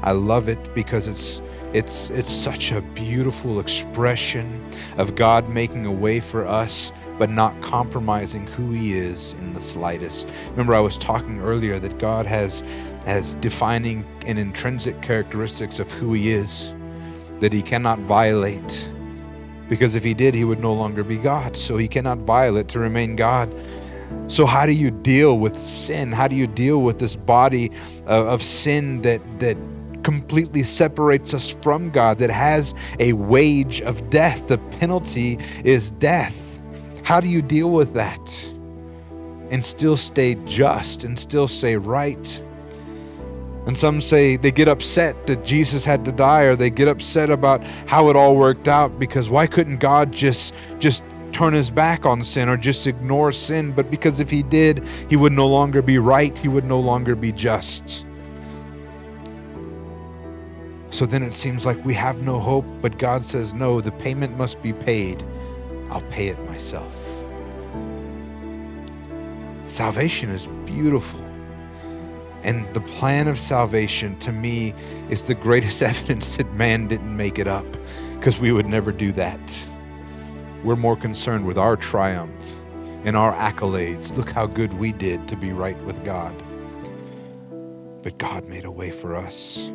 I love it because it's such a beautiful expression of God making a way for us, but not compromising who he is in the slightest. Remember, I was talking earlier that God has defining and intrinsic characteristics of who he is that he cannot violate, because if he did, he would no longer be God. So he cannot violate to remain God. So how do you deal with sin? How do you deal with this body of sin that completely separates us from God, that has a wage of death? The penalty is death. How do you deal with that and still stay just and still say right? And some say they get upset that Jesus had to die, or they get upset about how it all worked out, because why couldn't God just turn his back on sin or just ignore sin? But because if he did, he would no longer be right. He would no longer be just. So then it seems like we have no hope, but God says, no, the payment must be paid. I'll pay it myself. Salvation is beautiful. And the plan of salvation, to me, is the greatest evidence that man didn't make it up, because we would never do that. We're more concerned with our triumph and our accolades. Look how good we did to be right with God. But God made a way for us.